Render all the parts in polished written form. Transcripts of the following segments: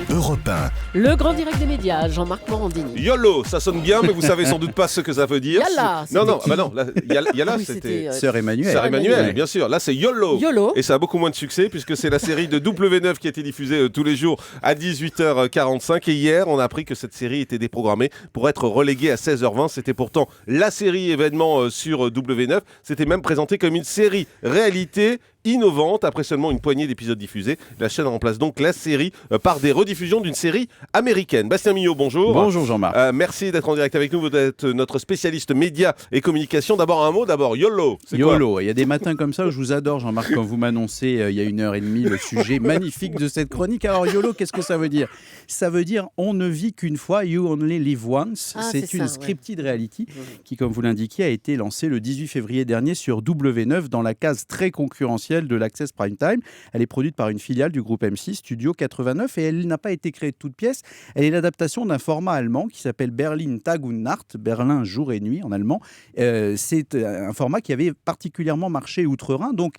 Europe 1. Le grand direct des médias, Jean-Marc Morandini. YOLO, ça sonne bien, mais vous savez sans doute pas ce que ça veut dire. Yalla, Non, c'était non, là, Yalla, Oui, c'était Sœur Emmanuelle. Sœur Emmanuelle, Ouais. bien sûr. Là, c'est YOLO. YOLO. Et ça a beaucoup moins de succès puisque c'est la série de W9 qui a été diffusée tous les jours à 18h45. Et hier, on a appris que cette série était déprogrammée pour être reléguée à 16h20. C'était pourtant la série événement sur W9. C'était même présenté comme une série réalité innovante. Après seulement une poignée d'épisodes diffusés, la chaîne remplace donc la série par des rediffusions d'une série américaine. Bastien Mignot, bonjour. Bonjour Jean-Marc. Merci d'être en direct avec nous. Vous êtes notre spécialiste médias et communication. D'abord un mot, YOLO. C'est quoi ? YOLO, il y a des matins comme ça où je vous adore Jean-Marc quand vous m'annoncez il y a 1h30 le sujet magnifique de cette chronique. Alors YOLO, qu'est-ce que ça veut dire ? Ça veut dire on ne vit qu'une fois, you only live once. Ah, c'est c'est une ça, scripted reality qui, comme vous l'indiquiez, a été lancée le 18 février dernier sur W9 dans la case très concurrentielle de l'Access Prime Time. Elle est produite par une filiale du groupe M6, Studio 89, et elle n'a pas été créée de toute pièce. Elle est l'adaptation d'un format allemand qui s'appelle Berlin Tag und Nacht, Berlin jour et nuit en allemand. C'est un format qui avait particulièrement marché outre-Rhin, donc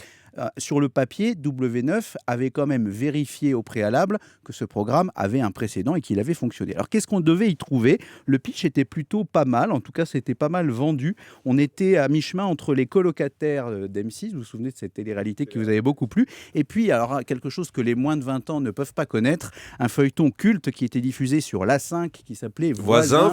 sur le papier, W9 avait quand même vérifié au préalable que ce programme avait un précédent et qu'il avait fonctionné. Alors qu'est-ce qu'on devait y trouver ? Le pitch était plutôt pas mal, en tout cas c'était pas mal vendu. On était à mi-chemin entre les colocataires d'M6, vous vous souvenez de cette télé-réalité qui vous avait beaucoup plu, et puis alors quelque chose que les moins de 20 ans ne peuvent pas connaître, un feuilleton culte qui était diffusé sur l'A5 qui s'appelait Voisin.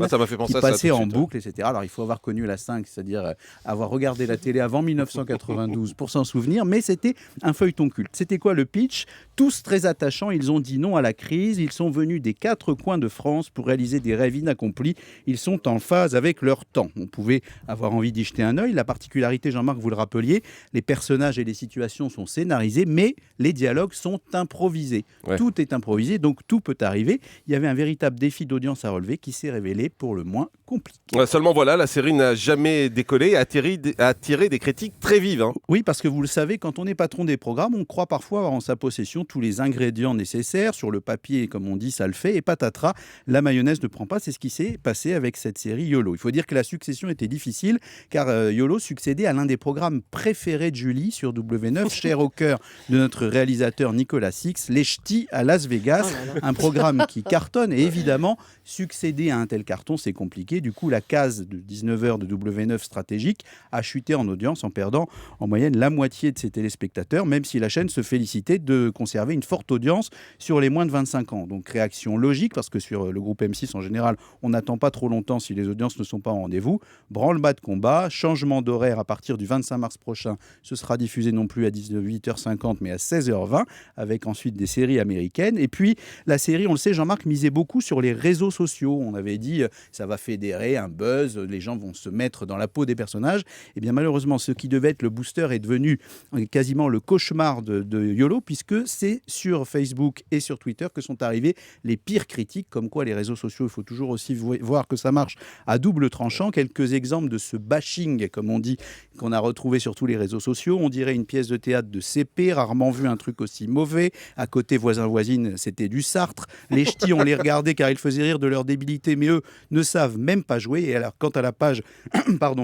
Ça m'a fait penser qui à ça. passait en tout de suite. boucle, etc. Alors il faut avoir connu l'A5, c'est-à-dire avoir regardé la télé avant 1992 pour s'en souvenir, mais c'était un feuilleton culte. C'était quoi le pitch ? Tous très attachants, ils ont dit non à la crise, ils sont venus des 4 coins de France pour réaliser des rêves inaccomplis, ils sont en phase avec leur temps. On pouvait avoir envie d'y jeter un œil. La particularité, Jean-Marc, vous le rappeliez, les personnages et les situations sont scénarisés, mais les dialogues sont improvisés. Ouais. Tout est improvisé, donc tout peut arriver. Il y avait un véritable défi d'audience à relever qui s'est révélé pour le moins compliqué. Seulement voilà, la série n'a jamais décollé et a attiré des critiques très vives. Oui, parce que vous le savez, quand on est patron des programmes, on croit parfois avoir en sa possession tous les ingrédients nécessaires. Sur le papier, comme on dit, ça le fait. Et patatras, la mayonnaise ne prend pas. C'est ce qui s'est passé avec cette série YOLO. Il faut dire que la succession était difficile, car YOLO succédait à l'un des programmes préférés de Julie sur W9, cher au cœur de notre réalisateur Nicolas Six, Les Ch'tis à Las Vegas. Oh là là. Un programme qui cartonne. Et évidemment, succéder à un tel carton, c'est compliqué. Du coup, la case de 19h de W9 stratégique a chuté en audience en perdant en moyenne la moitié de ses téléspectateurs, même si la chaîne se félicitait de conserver une forte audience sur les moins de 25 ans. Donc réaction logique, parce que sur le groupe M6 en général, on n'attend pas trop longtemps si les audiences ne sont pas au rendez-vous. Branle-bas de combat, changement d'horaire à partir du 25 mars prochain, ce sera diffusé non plus à 18h50 mais à 16h20, avec ensuite des séries américaines. Et puis la série, on le sait, Jean-Marc misait beaucoup sur les réseaux sociaux. On avait dit ça va fédérer un buzz, les gens vont se mettre dans la peau des personnages. Et bien malheureusement, ce qui devait être le booster est devenu quasiment le cauchemar de YOLO, puisque c'est sur Facebook et sur Twitter que sont arrivées les pires critiques, comme quoi les réseaux sociaux, il faut toujours aussi voir que ça marche à double tranchant. Quelques exemples de ce bashing, comme on dit, qu'on a retrouvé sur tous les réseaux sociaux. On dirait une pièce de théâtre de CP, rarement vu un truc aussi mauvais. À côté, voisin-voisine, c'était du Sartre. Les ch'tis, on les regardait car ils faisaient rire de leur débilité, mais eux ne savent même pas jouer. Et alors, quant à la page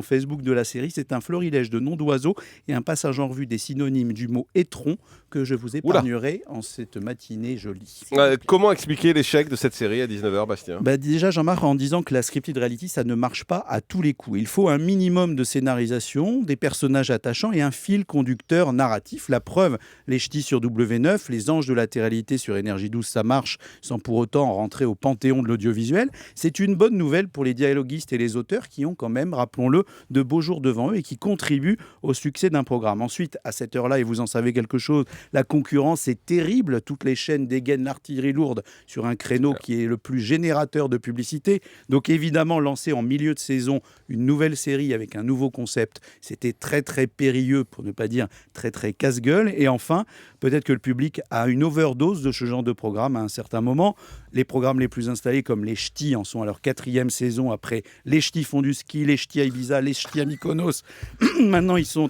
Facebook de la série, c'est un florilège de noms d'oiseaux et un passage en revue des synonymes du mot étron que je vous épargnerai en cette matinée jolie. Comment expliquer l'échec de cette série à 19h, Bastien ? Déjà, Jean-Marc, en disant que la scripted reality, ça ne marche pas à tous les coups. Il faut un minimum de scénarisation, des personnages attachants et un fil conducteur narratif. La preuve, les ch'tis sur W9, les anges de la télé-réalité sur Énergie 12, ça marche sans pour autant rentrer au panthéon de l'audiovisuel. C'est une bonne nouvelle pour les dialoguistes et les auteurs qui ont quand même, rappelons-le, de beaux jours devant eux et qui contribuent au succès d'un programme. Ensuite, à cette heure-là, et vous en savez quelque chose, la concurrence est terrible. Toutes les chaînes dégainent l'artillerie lourde sur un créneau qui est le plus générateur de publicité. Donc évidemment, lancer en milieu de saison une nouvelle série avec un nouveau concept, c'était très très périlleux, pour ne pas dire très très casse-gueule. Et enfin, peut-être que le public a une overdose de ce genre de programme à un certain moment. Les programmes les plus installés comme les ch'tis en sont à leur 4e saison, après les ch'tis font du ski, les ch'tis à Ibiza, les ch'tis à Mykonos. Maintenant, ils sont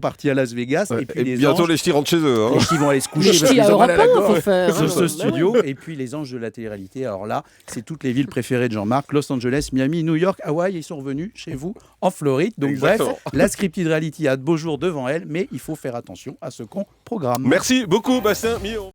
partis à Las Vegas. Et puis bientôt, les ch'tis rentrent chez eux. Les ch'tis vont aller se coucher Les parce ch'tis qu'ils à ont mal à la Europe 1, gorge faut faire. sur ce Bah studio. Et puis les anges de la télé-réalité. Alors là, c'est toutes les villes préférées de Jean-Marc: Los Angeles, Miami, New York, Hawaï. Ils sont revenus chez vous en Floride. Donc Exactement. bref, la scripted reality a de beaux jours devant elle, mais il faut faire attention à ce qu'on programme. Merci beaucoup, Bastien Mignot.